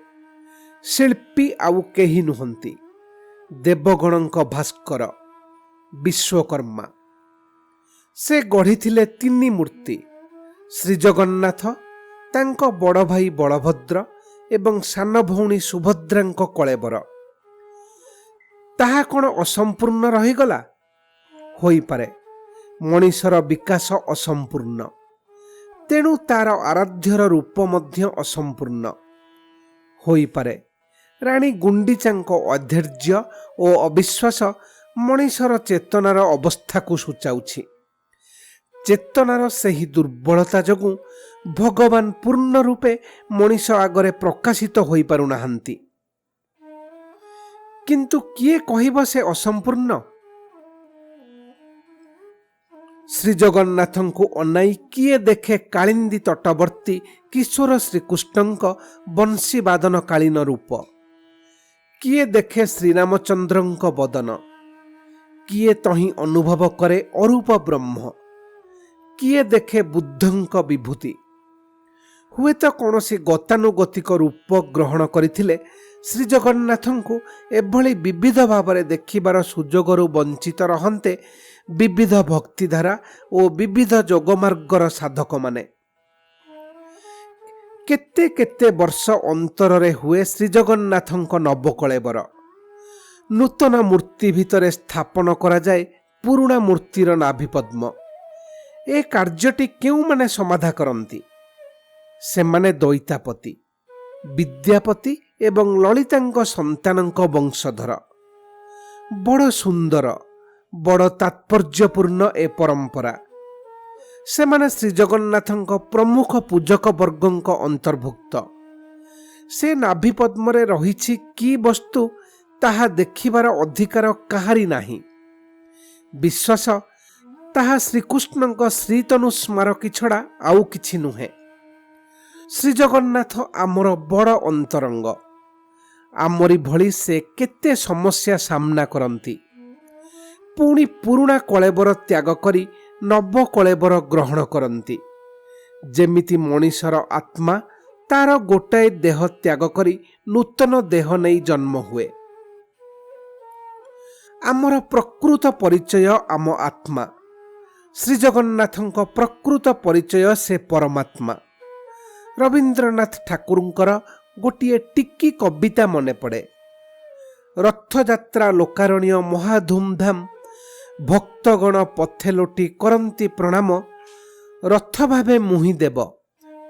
ଶିଳ୍ପୀ ଆଉ କେହି ନୁହନ୍ତି, ଦେବଗଣଙ୍କ ଭାସ୍କର ବିଶ୍ୱକର୍ମା। ସେ ଗଢ଼ିଥିଲେ 3 ମୂର୍ତ୍ତି, ଶ୍ରୀଜଗନ୍ନାଥ, ତାଙ୍କ ବଡ଼ ଭାଇ ବଳଭଦ୍ର ଏବଂ ସାନ ଭଉଣୀ ସୁଭଦ୍ରାଙ୍କ କଳେବର। ତାହା କ'ଣ ଅସମ୍ପୂର୍ଣ୍ଣ ରହିଗଲା? ହୋଇପାରେ। ମଣିଷର ବିକାଶ ଅସମ୍ପୂର୍ଣ୍ଣ, ତେଣୁ ତାର ଆରାଧ୍ୟର ରୂପ ମଧ୍ୟ ଅସମ୍ପୂର୍ଣ୍ଣ। ହୋଇପାରେ ରାଣୀ ଗୁଣ୍ଡିଚାଙ୍କ ଅଧୈର୍ଯ୍ୟ ଓ ଅବିଶ୍ୱାସ ମଣିଷର ଚେତନାର ଅବସ୍ଥାକୁ ସୂଚାଉଛି। ଚେତନାର ସେହି ଦୁର୍ବଳତା ଯୋଗୁଁ ଭଗବାନ ପୂର୍ଣ୍ଣ ରୂପେ ମଣିଷ ଆଗରେ ପ୍ରକାଶିତ ହୋଇପାରୁନାହାନ୍ତି। କିନ୍ତୁ କିଏ କହିବ ସେ ଅସମ୍ପୂର୍ଣ୍ଣ? ଶ୍ରୀଜଗନ୍ନାଥଙ୍କୁ ଅନାଇ କିଏ ଦେଖେ କାଳିନ୍ଦୀ ତଟବର୍ତ୍ତୀ କିଶୋର ଶ୍ରୀକୃଷ୍ଣଙ୍କ ବଂଶୀବାଦନକାଳୀନ ରୂପ? କିଏ ଦେଖେ ଶ୍ରୀରାମଚନ୍ଦ୍ରଙ୍କ ବଦନ? କିଏ ତହିଁ ଅନୁଭବ କରେ ଅରୂପ ବ୍ରହ୍ମ? କିଏ ଦେଖେ ବୁଦ୍ଧଙ୍କ ବିଭୂତି? ହୁଏତ କୌଣସି ଗତାନୁଗତିକ ରୂପ ଗ୍ରହଣ କରିଥିଲେ ଶ୍ରୀଜଗନ୍ନାଥଙ୍କୁ ଏଭଳି ବିବିଧ ଭାବରେ ଦେଖିବାର ସୁଯୋଗରୁ ବଞ୍ଚିତ ରହନ୍ତେ ବିବିଧ ଭକ୍ତିଧାରା ଓ ବିବିଧ ଯୋଗମାର୍ଗର ସାଧକମାନେ। କେତେ କେତେ ବର୍ଷ ଅନ୍ତରରେ ହୁଏ ଶ୍ରୀଜଗନ୍ନାଥଙ୍କ ନବକଳେବର। ନୂତନ ମୂର୍ତ୍ତି ଭିତରେ ସ୍ଥାପନ କରାଯାଏ ପୁରୁଣା ମୂର୍ତ୍ତିର ନାଭିପଦ୍ମ। ଏ କାର୍ଯ୍ୟଟି କେଉଁମାନେ ସମାଧା କରନ୍ତି? ସେମାନେ ଦଇତାପତି, ବିଦ୍ୟାପତି ଏବଂ ଲଳିତାଙ୍କ ସନ୍ତାନଙ୍କ ବଂଶଧର। ବଡ଼ ସୁନ୍ଦର, ବଡ଼ ତାତ୍ପର୍ଯ୍ୟପୂର୍ଣ୍ଣ ଏ ପରମ୍ପରା। ସେମାନେ ଶ୍ରୀଜଗନ୍ନାଥଙ୍କ ପ୍ରମୁଖ ପୂଜକ ବର୍ଗଙ୍କ ଅନ୍ତର୍ଭୁକ୍ତ। ସେ ନାଭିପଦ୍ମରେ ରହିଛି କି ବସ୍ତୁ, ତାହା ଦେଖିବାର ଅଧିକାର କାହାରି ନାହିଁ। ବିଶ୍ୱାସ, ତାହା ଶ୍ରୀକୃଷ୍ଣଙ୍କ ଶ୍ରୀତନୁ ସ୍ମାରକୀ ଛଡ଼ା ଆଉ କିଛି ନୁହେଁ। ଶ୍ରୀଜଗନ୍ନାଥ ଆମର ବଡ଼ ଅନ୍ତରଙ୍ଗ। ଆମରି ଭଳି ସେ କେତେ ସମସ୍ୟା ସାମ୍ନା କରନ୍ତି। ପୁଣି ପୁରୁଣା କଳେବର ତ୍ୟାଗ କରି ନବ କଳେବର ଗ୍ରହଣ କରନ୍ତି। ଯେମିତି ମଣିଷର ଆତ୍ମା ତାର ଗୋଟାଏ ଦେହ ତ୍ୟାଗ କରି ନୂତନ ଦେହ ନେଇ ଜନ୍ମ ହୁଏ। ଆମର ପ୍ରକୃତ ପରିଚୟ ଆମ ଆତ୍ମା। ଶ୍ରୀଜଗନ୍ନାଥଙ୍କ ପ୍ରକୃତ ପରିଚୟ ସେ ପରମାତ୍ମା। ରବୀନ୍ଦ୍ରନାଥ ଠାକୁରଙ୍କର ଗୋଟିଏ ଟିକି କବିତା ମନେ ପଡ଼େ। ରଥଯାତ୍ରା ଲୋକାରଣ୍ୟ ମହା ଧୁମଧାମ, ଭକ୍ତଗଣ ପଥେ ଲୋଟି କରନ୍ତି ପ୍ରଣାମ। ରଥ ଭାବେ ମୁହିଁ ଦେବ,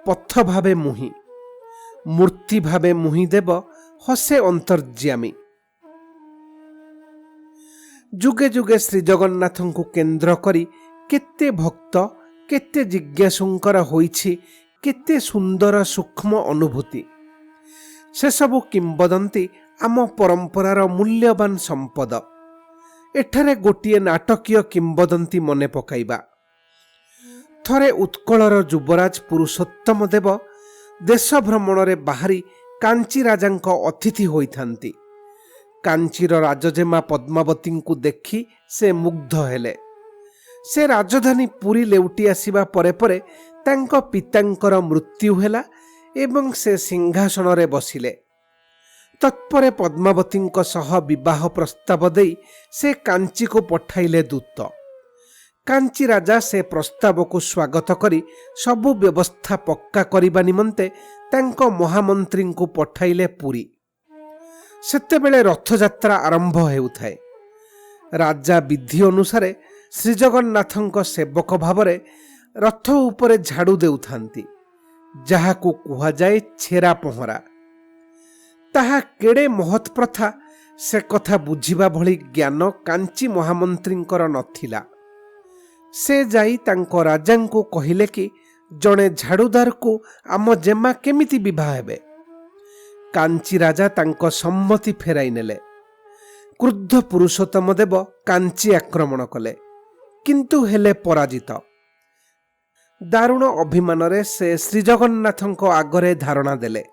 ପଥ ଭାବେ ମୁହିଁ, ମୂର୍ତ୍ତି ଭାବେ ମୁହିଁ ଦେବ, ହସେ ଅନ୍ତର୍ଯ୍ୟାମୀ। ଯୁଗେ ଯୁଗେ ଶ୍ରୀଜଗନ୍ନାଥଙ୍କୁ କେନ୍ଦ୍ର କରି କେତେ ଭକ୍ତ, କେତେ ଜିଜ୍ଞାସୁଙ୍କର ହୋଇଛି କେତେ ସୁନ୍ଦର ସୂକ୍ଷ୍ମ ଅନୁଭୂତି। ସେସବୁ କିମ୍ବଦନ୍ତୀ ଆମ ପରମ୍ପରାର ମୂଲ୍ୟବାନ ସମ୍ପଦ। ଏଠାରେ ଗୋଟିଏ ନାଟକୀୟ କିମ୍ବଦନ୍ତୀ ମନେ ପକାଇବା। ଥରେ ଉତ୍କଳର ଯୁବରାଜ ପୁରୁଷୋତ୍ତମ ଦେବ ଦେଶ ଭ୍ରମଣରେ ବାହାରି କାଞ୍ଚି ରାଜାଙ୍କ ଅତିଥି ହୋଇଥାନ୍ତି। କାଞ୍ଚିର ରାଜଜେମା ପଦ୍ମାବତୀଙ୍କୁ ଦେଖି ସେ ମୁଗ୍ଧ ହେଲେ। ସେ ରାଜଧାନୀ ପୁରୀ ଲେଉଟି ଆସିବା ପରେ ପରେ ତାଙ୍କ ପିତାଙ୍କର ମୃତ୍ୟୁ ହେଲା ଏବଂ ସେ ସିଂହାସନରେ ବସିଲେ। ତତ୍ପରେ ପଦ୍ମାବତୀଙ୍କ ସହ ବିବାହ ପ୍ରସ୍ତାବ ଦେଇ ସେ କାଞ୍ଚିକୁ ପଠାଇଲେ ଦୂତ। କାଞ୍ଚି ରାଜା ସେ ପ୍ରସ୍ତାବକୁ ସ୍ୱାଗତ କରି ସବୁ ବ୍ୟବସ୍ଥା ପକ୍କା କରିବା ନିମନ୍ତେ ତାଙ୍କ ମହାମନ୍ତ୍ରୀଙ୍କୁ ପଠାଇଲେ ପୁରୀ। ସେତେବେଳେ ରଥଯାତ୍ରା ଆରମ୍ଭ ହେଉଥାଏ। ରାଜା ବିଧି ଅନୁସାରେ ଶ୍ରୀଜଗନ୍ନାଥଙ୍କ ସେବକ ଭାବରେ ରଥ ଉପରେ ଝାଡ଼ୁ ଦେଉଥାନ୍ତି, ଯାହାକୁ କୁହାଯାଏ ଛେରା ପହଁରା। ତାହା କେଡ଼େ ମହତ୍ ପ୍ରଥା ସେ କଥା ବୁଝିବା ଭଳି ଜ୍ଞାନ କାଞ୍ଚି ମହାମନ୍ତ୍ରୀଙ୍କର ନଥିଲା। ସେ ଯାଇ ତାଙ୍କ ରାଜାଙ୍କୁ କହିଲେ କି ଜଣେ ଝାଡ଼ୁଦାରକୁ ଆମ ଜେମା କେମିତି ବିବାହ ହେବେ। କାଞ୍ଚି ରାଜା ତାଙ୍କ ସମ୍ମତି ଫେରାଇ ନେଲେ। କ୍ରୁଦ୍ଧ ପୁରୁଷୋତ୍ତମ ଦେବ କାଞ୍ଚି ଆକ୍ରମଣ କଲେ, କିନ୍ତୁ ହେଲେ ପରାଜିତ। ଦାରୁଣ ଅଭିମାନରେ ସେ ଶ୍ରୀଜଗନ୍ନାଥଙ୍କ ଆଗରେ ଧାରଣା ଦେଲେ।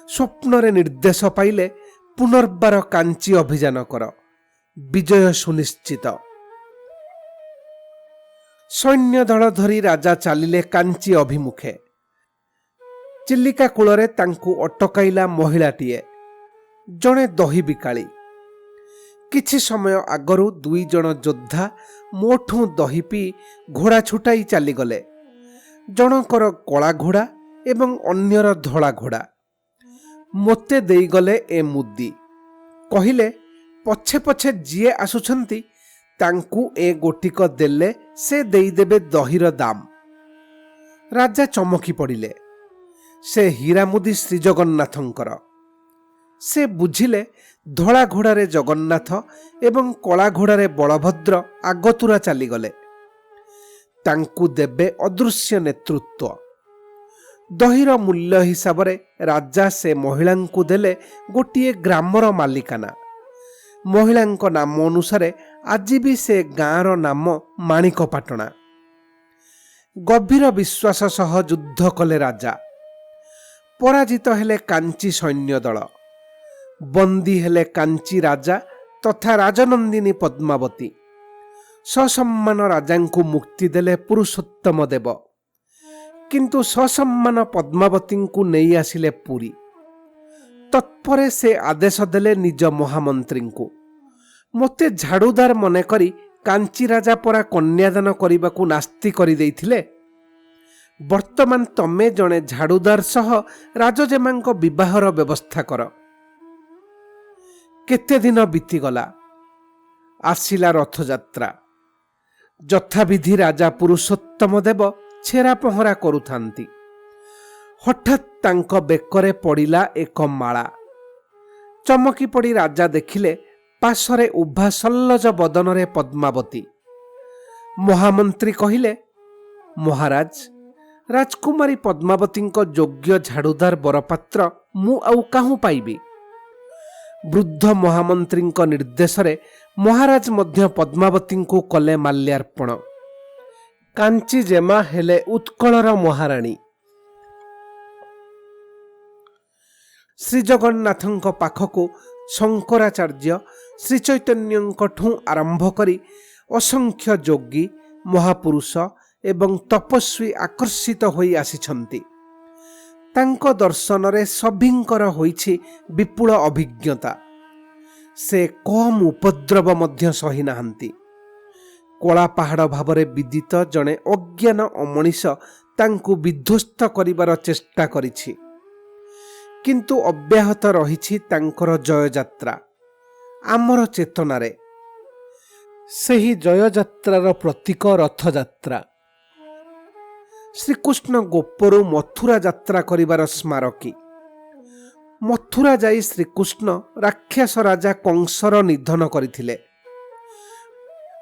ସ୍ୱପ୍ନରେ ନିର୍ଦ୍ଦେଶ ପାଇଲେ ପୁନର୍ବାର କାଞ୍ଚି ଅଭିଯାନ କର, ବିଜୟ ସୁନିଶ୍ଚିତ। ସୈନ୍ୟ ଦଳ ଧରି ରାଜା ଚାଲିଲେ କାଞ୍ଚି ଅଭିମୁଖେ। ଚିଲିକା କୂଳରେ ତାଙ୍କୁ ଅଟକାଇଲା ମହିଳାଟିଏ, ଜଣେ ଦହି ବିକାଳି। କିଛି ସମୟ ଆଗରୁ 2 ଜଣ ଯୋଦ୍ଧା ମୋଠୁ ଦହି ପିଇ ଘୋଡ଼ା ଛୁଟାଇ ଚାଲିଗଲେ। ଜଣଙ୍କର କଳା ଘୋଡ଼ା ଏବଂ ଅନ୍ୟର ଧଳା ଘୋଡ଼ା। ମୋତେ ଦେଇଗଲେ ଏ ମୁଦି। କହିଲେ, ପଛେ ପଛେ ଯିଏ ଆସୁଛନ୍ତି ତାଙ୍କୁ ଏ ଗୋଟିକ ଦେଲେ ସେ ଦେଇଦେବେ ଦହିର ଦାମ। ରାଜା ଚମକି ପଡ଼ିଲେ। ସେ ହୀରା ମୁଦି ଶ୍ରୀଜଗନ୍ନାଥଙ୍କର। ସେ ବୁଝିଲେ ଧଳା ଘୋଡ଼ାରେ ଜଗନ୍ନାଥ ଏବଂ କଳା ଘୋଡ଼ାରେ ବଳଭଦ୍ର ଆଗତୁରା ଚାଲିଗଲେ। ତାଙ୍କୁ ଦେବେ ଅଦୃଶ୍ୟ ନେତୃତ୍ୱ। ଦହିର ମୂଲ୍ୟ ହିସାବରେ ରାଜା ସେ ମହିଳାଙ୍କୁ ଦେଲେ ଗୋଟିଏ ଗ୍ରାମର ମାଲିକାନା। ମହିଳାଙ୍କ ନାମ ଅନୁସାରେ ଆଜି ବି ସେ ଗାଁର ନାମ ମାଣିକପାଟଣା। ଗଭୀର ବିଶ୍ୱାସ ସହ ଯୁଦ୍ଧ କଲେ ରାଜା। ପରାଜିତ ହେଲେ କାଞ୍ଚି ସୈନ୍ୟ ଦଳ। ବନ୍ଦୀ ହେଲେ କାଞ୍ଚି ରାଜା ତଥା ରାଜନନ୍ଦିନୀ ପଦ୍ମାବତୀ। ସସମ୍ମାନ ରାଜାଙ୍କୁ ମୁକ୍ତି ଦେଲେ ପୁରୁଷୋତ୍ତମ ଦେବ, କିନ୍ତୁ ସସମ୍ମାନ ପଦ୍ମାବତୀଙ୍କୁ ନେଇ ଆସିଲେ ପୁରୀ। ତତ୍ପରେ ସେ ଆଦେଶ ଦେଲେ ନିଜ ମହାମନ୍ତ୍ରୀଙ୍କୁ, ମୋତେ ଝାଡ଼ୁଦାର ମନେକରି କାଞ୍ଚି ରାଜା ପରା କନ୍ୟାଦାନ କରିବାକୁ ନାସ୍ତି କରିଦେଇଥିଲେ। ବର୍ତ୍ତମାନ ତମେ ଜଣେ ଝାଡ଼ୁଦାର ସହ ରାଜଜେମାଙ୍କ ବିବାହର ବ୍ୟବସ୍ଥା କର। କେତେ ଦିନ ବିତିଗଲା। ଆସିଲା ରଥଯାତ୍ରା। ଯଥାବିଧି ରାଜା ପୁରୁଷୋତ୍ତମ ଦେବ ଛେରା ପହଁରା କରୁଥାନ୍ତି। ହଠାତ୍ ତାଙ୍କ ବେକରେ ପଡ଼ିଲା ଏକ ମାଳା। ଚମକି ପଡ଼ି ରାଜା ଦେଖିଲେ ପାଶରେ ଉଭା ସଲ୍ଲଜ ବଦନରେ ପଦ୍ମାବତୀ। ମହାମନ୍ତ୍ରୀ କହିଲେ, ମହାରାଜ, ରାଜକୁମାରୀ ପଦ୍ମାବତୀଙ୍କ ଯୋଗ୍ୟ ଝାଡ଼ୁଦାର ବରପାତ୍ର ମୁଁ ଆଉ କାହୁଁ ପାଇବି। ବୃଦ୍ଧ ମହାମନ୍ତ୍ରୀଙ୍କ ନିର୍ଦ୍ଦେଶରେ ମହାରାଜ ମଧ୍ୟ ପଦ୍ମାବତୀଙ୍କୁ କଲେ ମାଲ୍ୟାର୍ପଣ। କାଞ୍ଚି ଜେମା ହେଲେ ଉତ୍କଳର ମହାରାଣୀ। ଶ୍ରୀଜଗନ୍ନାଥଙ୍କ ପାଖକୁ ଶଙ୍କରାଚାର୍ଯ୍ୟ ଶ୍ରୀଚୈତନ୍ୟଙ୍କଠୁ ଆରମ୍ଭ କରି ଅସଂଖ୍ୟ ଯୋଗୀ ମହାପୁରୁଷ ଏବଂ ତପସ୍ୱୀ ଆକର୍ଷିତ ହୋଇ ଆସିଛନ୍ତି। ତାଙ୍କ ଦର୍ଶନରେ ସଭିଙ୍କର ହୋଇଛି ବିପୁଳ ଅଭିଜ୍ଞତା। ସେ କମ୍ ଉପଦ୍ରବ ମଧ୍ୟ ସହି ନାହାନ୍ତି। କଳା ପାହାଡ଼ ଭାବରେ ବିଦିତ ଜଣେ ଅଜ୍ଞାନ ଅମଣିଷ ତାଙ୍କୁ ବିଧ୍ୱସ୍ତ କରିବାର ଚେଷ୍ଟା କରିଛି, କିନ୍ତୁ ଅବ୍ୟାହତ ରହିଛି ତାଙ୍କର ଜୟଯାତ୍ରା ଆମର ଚେତନାରେ। ସେହି ଜୟଯାତ୍ରାର ପ୍ରତୀକ ରଥଯାତ୍ରା। ଶ୍ରୀକୃଷ୍ଣ ଗୋପରୁ ମଥୁରା ଯାତ୍ରା କରିବାର ସ୍ମାରକୀ। ମଥୁରା ଯାଇ ଶ୍ରୀକୃଷ୍ଣ ରାକ୍ଷସ ରାଜା କଂସର ନିଧନ କରିଥିଲେ।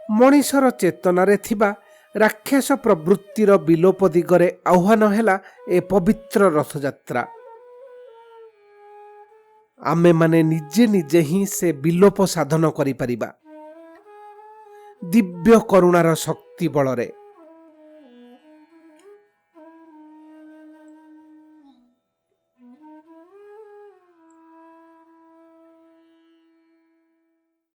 ମଣିଷର ଚେତନାରେ ଥିବା ରାକ୍ଷସ ପ୍ରବୃତ୍ତିର ବିଲୋପ ଦିଗରେ ଆହ୍ୱାନ ହେଲା ଏ ପବିତ୍ର ରଥଯାତ୍ରା। ଆମେମାନେ ନିଜେ ନିଜେ ହିଁ ସେ ବିଲୋପ ସାଧନ କରିପାରିବା ଦିବ୍ୟ କରୁଣାର ଶକ୍ତି ବଳରେ।